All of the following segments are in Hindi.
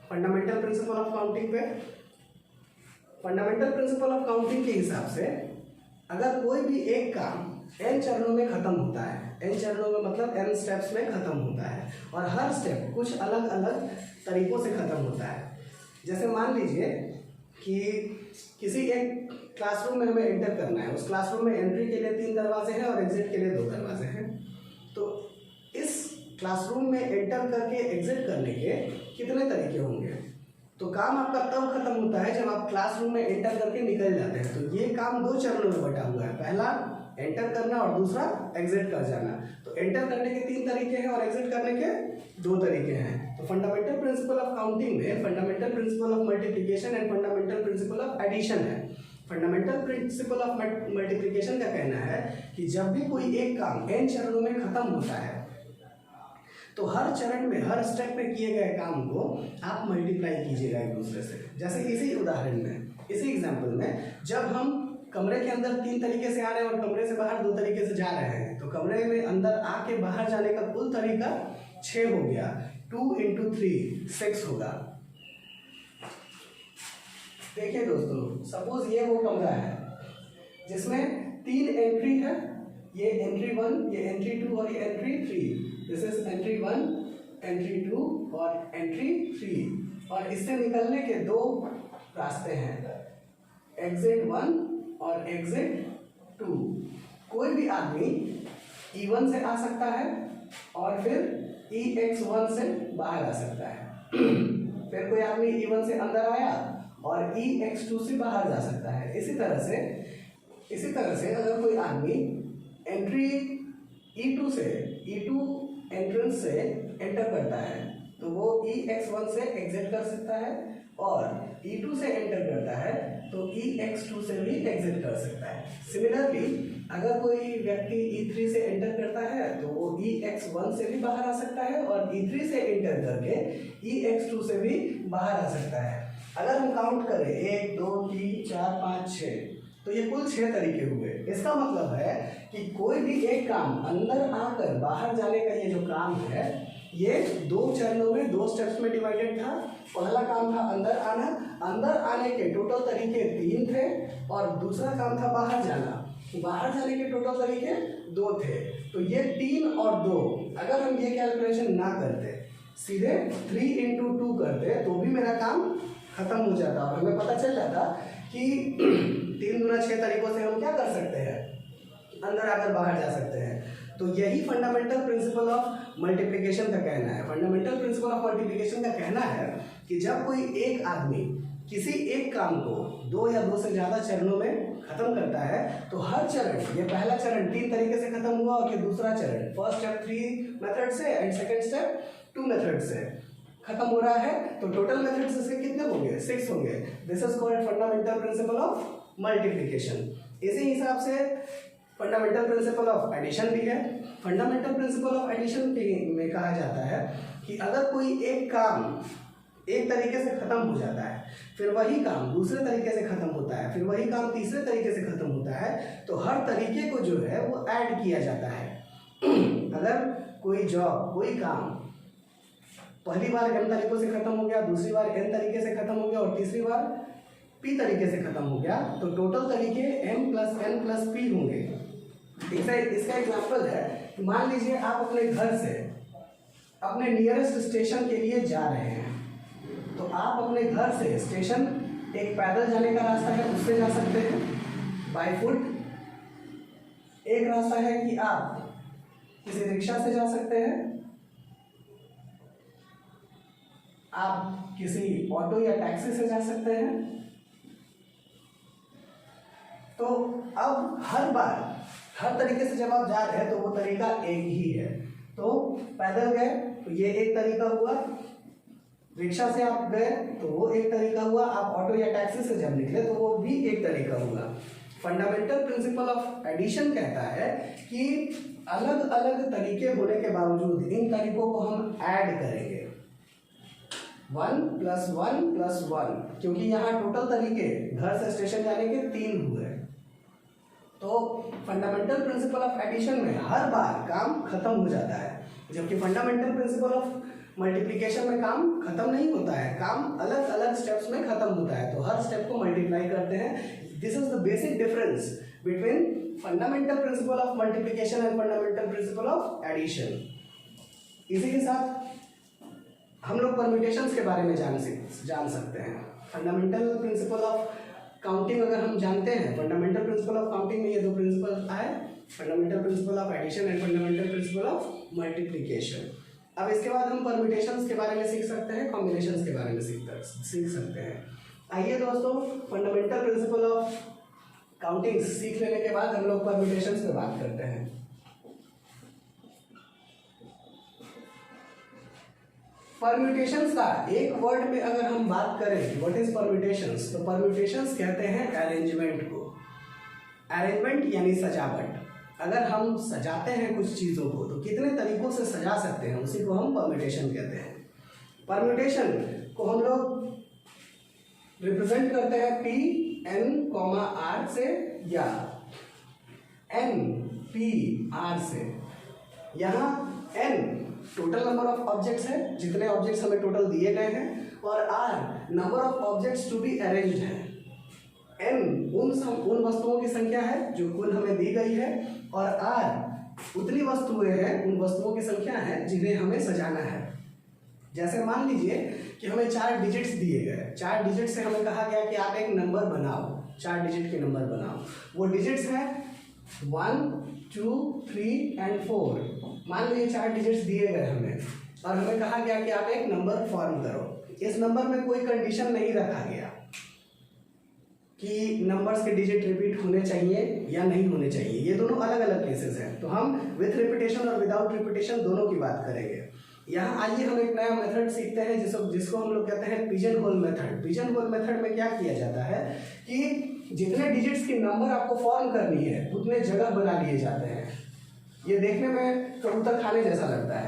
फंडामेंटल प्रिंसिपल ऑफ काउंटिंग पे, फंडामेंटल प्रिंसिपल ऑफ काउंटिंग के हिसाब से अगर कोई भी एक काम n चरणों में खत्म होता है, n चरणों में मतलब n स्टेप्स में खत्म होता है, और हर स्टेप कुछ अलग अलग तरीकों से खत्म होता है। जैसे मान लीजिए कि किसी एक क्लासरूम में हमें एंटर करना है, उस क्लासरूम में एंट्री के लिए 3 दरवाजे हैं और एग्जिट के लिए 2 दरवाजे हैं। तो इस क्लासरूम में एंटर करके एग्जिट करने के कितने तरीके होंगे? तो काम आपका तब खत्म होता है जब आप क्लासरूम में एंटर करके निकल जाते हैं। तो ये काम 2 चरणों में बटा हुआ है, पहला एंटर करना और दूसरा एग्जिट कर जाना। तो एंटर करने के 3 तरीके हैं और एग्जिट करने के 2 तरीके हैं। तो फंडामेंटल प्रिंसिपल ऑफ काउंटिंग में fundamental principle of multiplication and fundamental principle of addition है। फंडामेंटल प्रिंसिपल ऑफ मल्टीप्लिकेशन का कहना है कि जब भी कोई एक काम n चरणों में खत्म होता है तो हर चरण में, हर स्टेप में किए गए काम को आप मल्टीप्लाई कीजिएगा एक दूसरे से। जैसे इसी उदाहरण में, इसी एग्जाम्पल में, जब हम कमरे के अंदर 3 तरीके से आ रहे हैं और कमरे से बाहर 2 तरीके से जा रहे हैं, तो कमरे में अंदर आके बाहर जाने का कुल तरीका 6 हो गया। 2 × 3 6 होगा। देखिए दोस्तों, सपोज ये वो कमरा है जिसमें 3 एंट्री है, ये एंट्री 1, ये एंट्री 2 और ये entry 3। This is entry 1, entry 2 और एंट्री 3। और इससे निकलने के 2 रास्ते हैं, एग्जिट 1 और एग्जिट 2। कोई भी आदमी E1 से आ सकता है और फिर EX1 से बाहर आ सकता है। फिर कोई आदमी E1 से अंदर आया और EX2 से बाहर जा सकता है। इसी तरह से अगर कोई आदमी एंट्री E2 से, E2 एंट्रेंस से एंटर करता है तो वो EX1 से एग्जिट कर सकता है, और E2 से एंटर करता है तो EX2 से भी एग्जिट कर सकता है। सिमिलरली अगर कोई व्यक्ति E3 से एंटर करता है तो वो EX1 से भी बाहर आ सकता है और E3 से एंटर करके EX2 से भी बाहर आ सकता है। अगर हम काउंट करें 1 2 3 4 5 6, तो ये कुल 6 तरीके हुए। इसका मतलब है कि कोई भी एक काम अंदर आकर बाहर जाने का ये जो काम है, ये 2 चरणों में 2 स्टेप्स में डिवाइडेड था। पहला काम था अंदर आना, अंदर आने के टोटल तरीके 3 थे, और दूसरा काम था बाहर जाना, बाहर जाने के टोटल तरीके 2 थे। तो ये 3 और 2, अगर हम ये कैलकुलेशन ना करते, सीधे 3 × 2 करते, तो भी मेरा काम खत्म हो जाता और हमें पता चल जाता कि 3 × 6 तरीकों से हम क्या कर सकते हैं, अंदर आकर बाहर जा सकते हैं। तो यही फंडामेंटल प्रिंसिपल ऑफ मल्टीप्लिकेशन का कहना है। फंडामेंटल प्रिंसिपल ऑफ मल्टीप्लिकेशन का कहना है कि जब कोई एक आदमी किसी एक काम को 2 या 2 से ज़्यादा चरणों में खत्म करता है, तो हर चरण, ये पहला चरण 3 तरीके से खत्म हुआ और ये दूसरा चरण, फर्स्ट स्टेप 3 मेथड से एंड सेकेंड स्टेप 2 मेथड से खत्म हो रहा है, तो टोटल मेथड्स इसके कितने होंगे? 6 होंगे। This is called fundamental principle of multiplication. इसी हिसाब से फंडामेंटल प्रिंसिपल ऑफ एडिशन भी है। फंडामेंटल प्रिंसिपल ऑफ एडिशन में कहा जाता है कि अगर कोई एक काम एक तरीके से खत्म हो जाता है, फिर वही काम दूसरे तरीके से खत्म होता है, फिर वही काम तीसरे तरीके से खत्म होता है, तो हर तरीके को जो है वो ऐड किया जाता है। अगर कोई जॉब, कोई काम पहली बार m तरीकों से खत्म हो गया, दूसरी बार n तरीके से खत्म हो गया और तीसरी बार p तरीके से खत्म हो गया, तो टोटल तरीके m + n + p होंगे। इसका एग्जाम्पल है, मान लीजिए आप अपने घर से अपने नियरेस्ट स्टेशन के लिए जा रहे हैं, तो आप अपने घर से स्टेशन एक पैदल जाने का रास्ता है, उससे जा सकते हैं बाय फुट। एक रास्ता है कि आप किसी रिक्शा से जा सकते हैं, आप किसी ऑटो या टैक्सी से जा सकते हैं। तो अब हर बार हर तरीके से जब आप जा रहे हैं तो वो तरीका एक ही है। तो पैदल गए तो ये एक तरीका हुआ, रिक्शा से आप गए तो वो एक तरीका हुआ, आप ऑटो या टैक्सी से जब निकले तो वो भी एक तरीका हुआ। फंडामेंटल प्रिंसिपल ऑफ एडिशन कहता है कि अलग अलग तरीके होने के बावजूद इन तरीकों को हम ऐड करेंगे, 1 + 1 + 1, क्योंकि यहाँ टोटल तरीके घर से स्टेशन जाने के 3 हुए। तो फंडामेंटल प्रिंसिपल ऑफ एडिशन में हर बार काम खत्म हो जाता है, जबकि फंडामेंटल प्रिंसिपल ऑफ मल्टीप्लिकेशन में काम खत्म नहीं होता है, काम अलग अलग स्टेप्स में खत्म होता है, तो हर स्टेप को मल्टीप्लाई करते हैं। This is the basic difference between fundamental principle of multiplication and fundamental principle of addition. इसी के साथ हम लोग परम्यूटेशंस के बारे में जान सकते हैं। फंडामेंटल प्रिंसिपल ऑफ काउंटिंग अगर हम जानते हैं, फंडामेंटल प्रिंसिपल ऑफ काउंटिंग में ये दो प्रिंसिपल आए, fundamental principle of addition and fundamental principle of multiplication. अब इसके बाद हम परम्यूटेशंस के बारे में सीख सकते हैं, कॉम्बिनेशंस के बारे में सीख सकते हैं। आइए दोस्तों, फंडामेंटल प्रिंसिपल ऑफ काउंटिंग सीख लेने के बाद हम लोग परम्यूटेशंस पे बात करते हैं। परम्यूटेशंस का एक वर्ड में अगर हम बात करें व्हाट इज परम्यूटेशंस, तो परम्यूटेशंस कहते हैं अरेंजमेंट को। अरेंजमेंट यानी सजावट। अगर हम सजाते हैं कुछ चीज़ों को तो कितने तरीकों से सजा सकते हैं, उसी को हम परम्यूटेशन कहते हैं। परम्यूटेशन को हम लोग रिप्रेजेंट करते हैं P N, R से या N P R से। यहाँ N total number of objects है, जितने ऑब्जेक्ट्स हमें टोटल दिए गए हैं, और R number of objects to be arranged है। N उन वस्तुओं की संख्या है जो कुल हमें दी गई है, और R उतनी वस्तुएं हैं, उन वस्तुओं की संख्या है जिन्हें हमें सजाना है। जैसे मान लीजिए कि हमें 4 डिजिट्स दिए गए, 4 डिजिट से हमें कहा गया कि आप एक नंबर बनाओ, 4 डिजिट के नंबर बनाओ। वो डिजिट्स हैं 1, 2, 3 एंड 4। मान लीजिए 4 डिजिट्स दिए गए हमें, और हमें कहा गया कि आप एक नंबर फॉर्म करो। इस नंबर में कोई कंडीशन नहीं रखा गया कि नंबर्स के डिजिट रिपीट होने चाहिए या नहीं होने चाहिए, ये दोनों अलग अलग केसेस हैं। तो हम विथ रिपीटेशन और विदाउट रिपीटेशन दोनों की बात करेंगे। यहाँ आइए हम एक नया मेथड सीखते हैं जिसको हम लोग कहते हैं pigeon hole method. Pigeon hole method में क्या किया जाता है कि जितने डिजिट्स की नंबर आपको फॉर्म करनी है उतने जगह बना लिए जाते हैं। ये देखने में कबूतर खाने जैसा लगता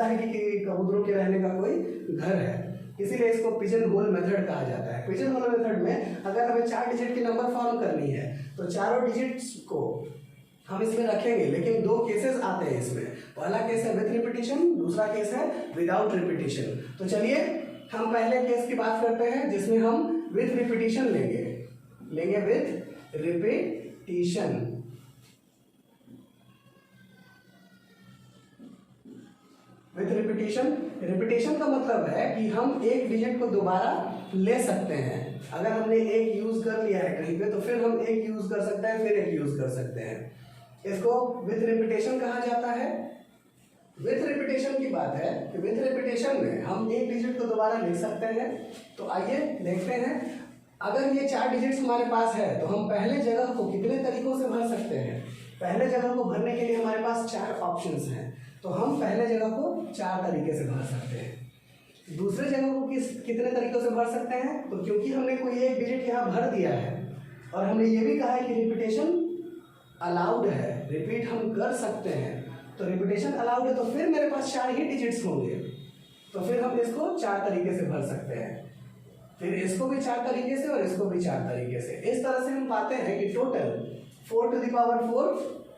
है कि कबूतरों के रहने का कोई घर है, इसीलिए इसको पिजन होल मेथड कहा जाता है। पिजन होल मेथड में अगर हमें 4 डिजिट की नंबर फॉर्म करनी है तो चारों डिजिट्स को हम इसमें रखेंगे, लेकिन 2 केसेस आते हैं इसमें। पहला केस है विथ रिपीटेशन, दूसरा केस है विदाउट रिपीटेशन। तो चलिए हम पहले केस की बात करते हैं जिसमें हम विथ रिपीटेशन लेंगे विथ रिपीटेशन। विथ रिपीटेशन का मतलब है कि हम एक डिजिट को दोबारा ले सकते हैं। अगर हमने एक यूज कर लिया है कहीं पे तो फिर हम एक यूज कर सकते हैं, फिर एक यूज कर सकते हैं। इसको विथ रिपीटेशन कहा जाता है। विथ रिपीटेशन की बात है कि विथ रिपीटेशन में हम एक डिजिट को दोबारा ले सकते हैं। तो आइए देखते हैं, अगर ये 4 डिजिट्स हमारे पास है तो हम पहले जगह को कितने तरीकों से भर सकते हैं। पहले जगह को भरने के लिए हमारे पास 4 ऑप्शंस हैं, तो हम पहले जगह को 4 तरीके से भर सकते हैं। दूसरे जगह को कितने तरीकों से भर सकते हैं, तो क्योंकि हमने कोई एक डिजिट यहाँ भर दिया है और हमने ये भी कहा है कि रिपीटेशन अलाउड है, रिपीट हम कर सकते हैं, तो रिपीटेशन अलाउड है तो फिर मेरे पास 4 ही डिजिट्स होंगे, तो फिर हम इसको 4 तरीके से भर सकते हैं। फिर इसको भी 4 तरीके से और इसको भी 4 तरीके से। इस तरह से हम पाते हैं कि total 4 to the power 4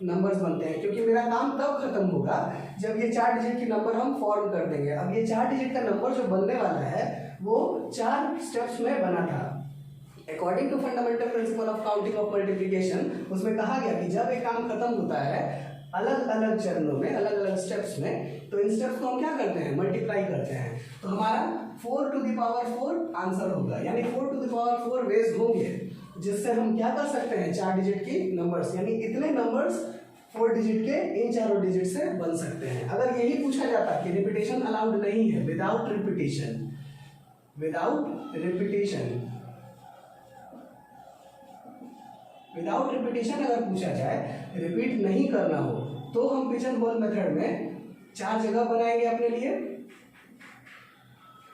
numbers बनते हैं, क्योंकि मेरा काम तब खत्म होगा जब ये 4 डिजिट की नंबर हम फॉर्म कर देंगे। अब ये 4 डिजिट का नंबर जो बनने वाला है वो 4 स्टेप्स में बना था। According to fundamental principle of counting of multiplication, उसमें कहा गया कि जब एक काम खत्म होता है अलग अलग चरणों में, अलग अलग स्टेप्स में, तो इन स्टेप्स को हम क्या करते हैं, मल्टीप्लाई करते हैं। तो हमारा 4 टू द पावर 4 आंसर होगा, यानी 4 टू द पावर 4 वेज होंगे जिससे हम क्या कर सकते हैं, 4 डिजिट की नंबर्स, यानी इतने नंबर्स 4 डिजिट के इन चारों डिजिट से बन सकते हैं। अगर यही पूछा जाता कि रिपीटेशन अलाउड नहीं है, विदाउट रिपीटेशन अगर पूछा जाए, रिपीट नहीं करना हो, तो हम पिजन होल मेथड में 4 जगह बनाएंगे अपने लिए,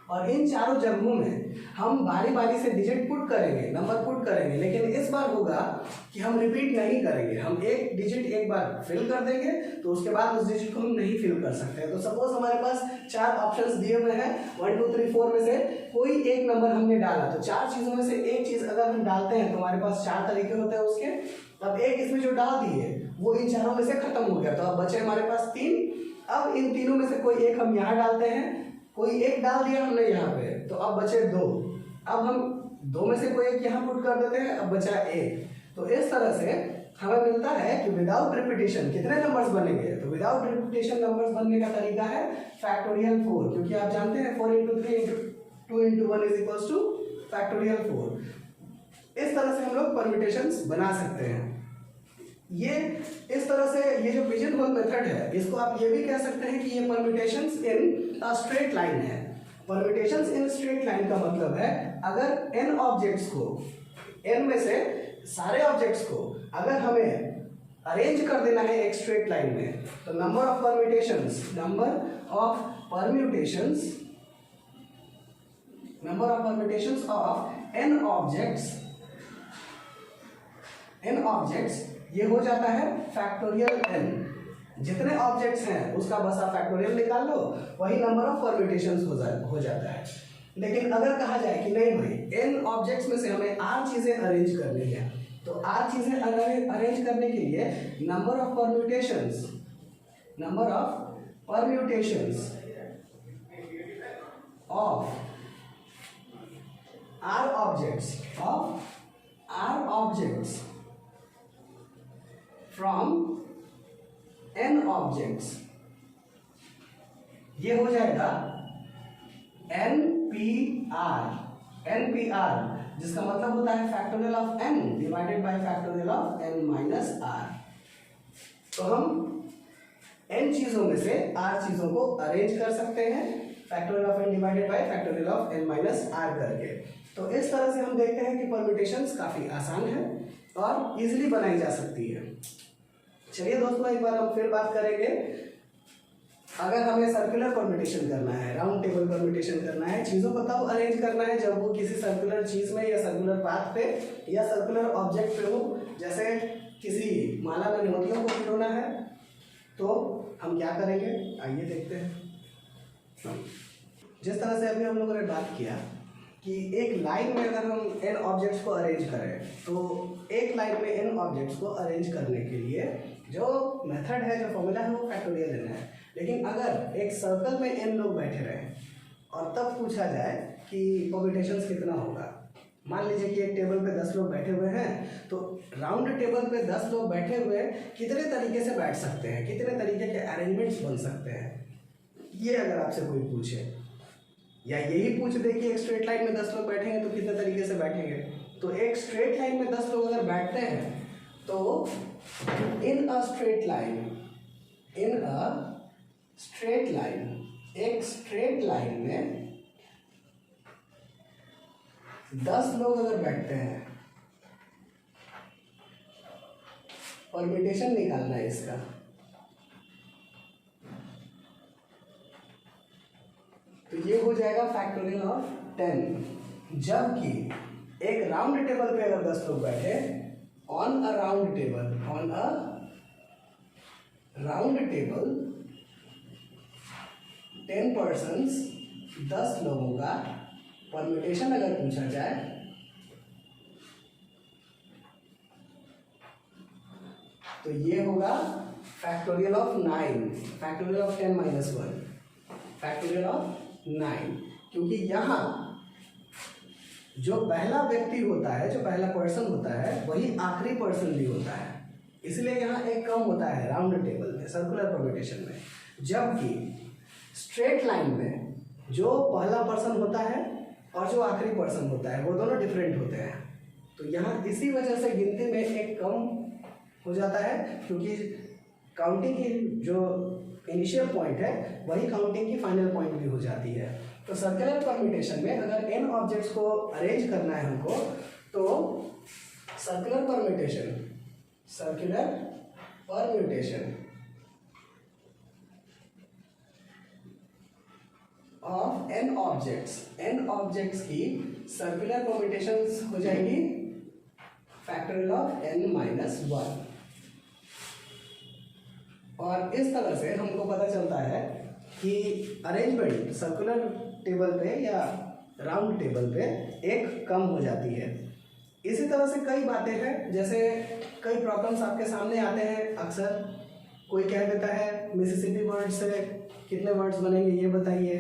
और इन चारों जगहों में हम बारी बारी से डिजिट पुट करेंगे, नंबर पुट करेंगे, लेकिन इस बार होगा कि हम रिपीट नहीं करेंगे। हम एक डिजिट एक बार फिल कर देंगे, तो उसके बाद उस डिजिट को हम नहीं फिल कर सकते। तो सपोज हमारे पास 4 ऑप्शंस दिए हुए हैं, 1 2 3 4 में से कोई एक नंबर हमने डाला, तो 4 चीजों में से एक चीज अगर हम डालते हैं तो हमारे पास 4 तरीके होते हैं उसके। अब एक इसमें जो डाल दिए वो इन चारों में से खत्म हो गया, तो अब बचे हमारे पास 3। अब इन तीनों में से कोई एक हम यहाँ डालते हैं, कोई एक डाल दिया हमने यहाँ पे, तो अब बचे 2। अब हम 2 में से कोई एक यहाँ पुट कर देते हैं, अब बचा 1। तो इस तरह से हमें मिलता है कि विदाउट रिपीटिशन कितने नंबर्स बनेंगे। तो विदाउट रिपीटिशन नंबर्स बनने का तरीका है फैक्टोरियल 4, क्योंकि आप जानते हैं 4 × 3 × 2 × 1 = फैक्टोरियल 4। इस तरह से हम लोग परम्यूटेशंस बना सकते हैं। ये इस तरह से ये जो पिजन होल मेथड है, इसको आप ये भी कह सकते हैं कि ये permutations in a straight line है। परम्यूटेशंस इन स्ट्रेट लाइन का मतलब है अगर n ऑब्जेक्ट्स को, n में से सारे ऑब्जेक्ट्स को अगर हमें अरेंज कर देना है एक स्ट्रेट लाइन में, तो number of permutations of n objects ये हो जाता है फैक्टोरियल n। जितने ऑब्जेक्ट्स हैं उसका बस आप फैक्टोरियल निकाल लो, वही नंबर ऑफ परम्यूटेशंस हो जाता है। लेकिन अगर कहा जाए कि नहीं भाई n ऑब्जेक्ट्स में से हमें r चीजें अरेंज करनी है, तो r चीजें अरेंज करने के लिए number of permutations of r objects from n objects, ये हो जाएगा NPR, जिसका मतलब होता है factorial of n divided by factorial of n minus r। तो हम n चीजों में से r चीजों को अरेंज कर सकते हैं factorial of n divided by factorial of n minus r करके। तो इस तरह से हम देखते हैं कि परम्यूटेशंस काफी आसान है और इजीली बनाई जा सकती है। चलिए दोस्तों, एक बार हम फिर बात करेंगे। अगर हमें सर्कुलर परम्यूटेशन करना है, राउंड टेबल परम्यूटेशन करना है, चीज़ों को तब अरेंज करना है जब वो किसी सर्कुलर चीज़ में या सर्कुलर पाथ पे या सर्कुलर ऑब्जेक्ट पे हो। जैसे किसी माला में मोतियों को पिरोना है, तो हम क्या करेंगे, आइए देखते हैं। जिस तरह से अभी हम लोगों ने बात किया कि एक लाइन में अगर हम n ऑब्जेक्ट्स को अरेंज करें, तो एक लाइन में n ऑब्जेक्ट्स को अरेंज करने के लिए जो मेथड है, जो फॉर्मूला है, वो फैक्टोरियल n है। लेकिन अगर एक सर्कल में n लोग बैठे रहें और तब पूछा जाए कि परम्यूटेशंस कितना होगा, मान लीजिए कि एक टेबल पे 10 लोग बैठे हुए हैं, तो राउंड टेबल पे 10 लोग बैठे हुए कितने तरीके से बैठ सकते हैं, कितने तरीके के अरेंजमेंट्स बन सकते हैं, ये अगर आपसे कोई पूछे, या यही पूछ दे कि एक स्ट्रेट लाइन में 10 लोग बैठेंगे तो कितने तरीके से बैठेंगे। तो एक स्ट्रेट लाइन में 10 लोग अगर बैठते हैं, तो इन अ स्ट्रेट लाइन, एक स्ट्रेट लाइन में 10 लोग अगर बैठते हैं, परम्यूटेशन निकालना है इसका, तो ये हो जाएगा फैक्टोरियल ऑफ 10। जबकि एक राउंड टेबल पे अगर 10 लोग बैठे, on a round table 10 persons, 10 लोगों का परम्यूटेशन अगर पूछा जाए, तो ये होगा factorial of 9, factorial of 10 minus 1, factorial of 9। क्योंकि यहाँ जो पहला व्यक्ति होता है, जो पहला पर्सन होता है, वही आखिरी पर्सन भी होता है, इसलिए यहाँ एक कम होता है राउंड टेबल में, सर्कुलर परम्यूटेशन में। जबकि स्ट्रेट लाइन में जो पहला पर्सन होता है और जो आखिरी पर्सन होता है, वो दोनों डिफरेंट होते हैं। तो यहाँ इसी वजह से गिनती में एक कम हो जाता है, क्योंकि काउंटिंग की जो इनिशियल पॉइंट है वही काउंटिंग की फाइनल पॉइंट भी हो जाती है। तो सर्कुलर परम्यूटेशन में अगर n ऑब्जेक्ट्स को अरेंज करना है हमको, तो circular permutation of n objects की सर्कुलर परम्यूटेशंस हो जाएगी फैक्टोरियल ऑफ n माइनस 1। और इस तरह से हमको पता चलता है कि अरेंजमेंट सर्कुलर टेबल पे या राउंड टेबल पे एक कम हो जाती है। इसी तरह से कई बातें हैं, जैसे कई प्रॉब्लम्स आपके सामने आते हैं अक्सर। कोई कह देता है मिसिसिपी वर्ड से कितने वर्ड्स बनेंगे ये बताइए,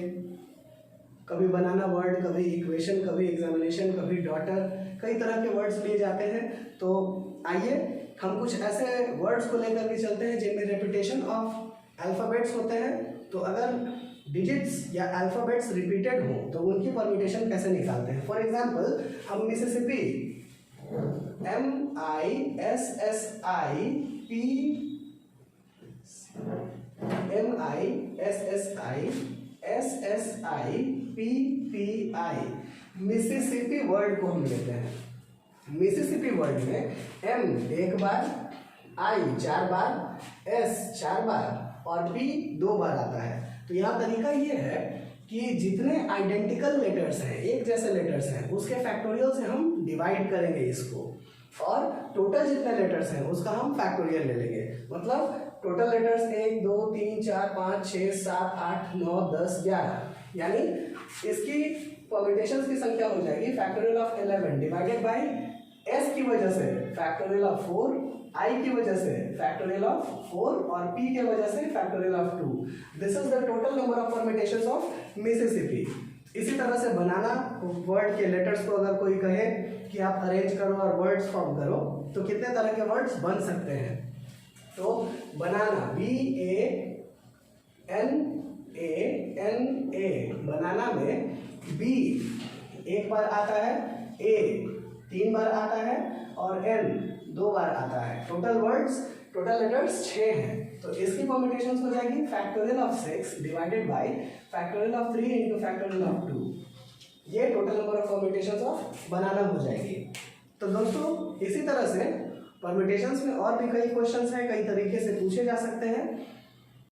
कभी बनाना वर्ड, कभी इक्वेशन, कभी एग्जामिनेशन, कभी डॉटर, कई तरह के वर्ड्स लिए जाते हैं। तो आइए हम कुछ ऐसे वर्ड्स को लेकर के चलते हैं जिनमें रेपिटेशन ऑफ अल्फ़ाबेट्स होते हैं। तो अगर डिजिट्स या अल्फ़ाबेट्स रिपीटेड हो तो उनकी परम्यूटेशन कैसे निकालते हैं। फॉर एग्जांपल हम मिसिसिपी MISSIPPI मिसिसिपी वर्ड को हम लेते हैं। मिसिसिपी वर्ड में M एक बार, I 4 बार, S 4 बार और P 2 बार आता है। तो यहाँ तरीका ये है कि जितने आइडेंटिकल लेटर्स हैं, एक जैसे लेटर्स हैं, उसके फैक्टोरियल से हम डिवाइड करेंगे इसको, और टोटल जितने लेटर्स हैं उसका हम फैक्टोरियल ले लेंगे। मतलब टोटल लेटर्स 1 2 3 4 5 6 7 8 9 10 11, यानी इसकी परम्यूटेशंस की संख्या हो जाएगी factorial of 11 divided by S की वजह से फैक्टोरियल ऑफ 4, I की वजह से फैक्टोरियल ऑफ 4 और P के वजह से factorial of 2। This is the total number of permutations of Mississippi. इसी तरह से बनाना वर्ड के लेटर्स को अगर कोई कहे कि आप अरेंज करो और वर्ड्स फॉर्म करो तो कितने तरह के वर्ड्स बन सकते हैं। तो बनाना BANANA, बनाना में B एक बार आता है, A 3 बार आता है और N 2 बार आता है। टोटल लेटर्स 6 हैं। तो इसकी परम्यूटेशंस हो जाएगी factorial of 6 divided by factorial of 3 into factorial of 2। ये total number of permutations of बनाना हो जाएगी। तो दोस्तों इसी तरह से परम्यूटेशंस में और भी कई क्वेश्चंस हैं, कई तरीके से पूछे जा सकते हैं।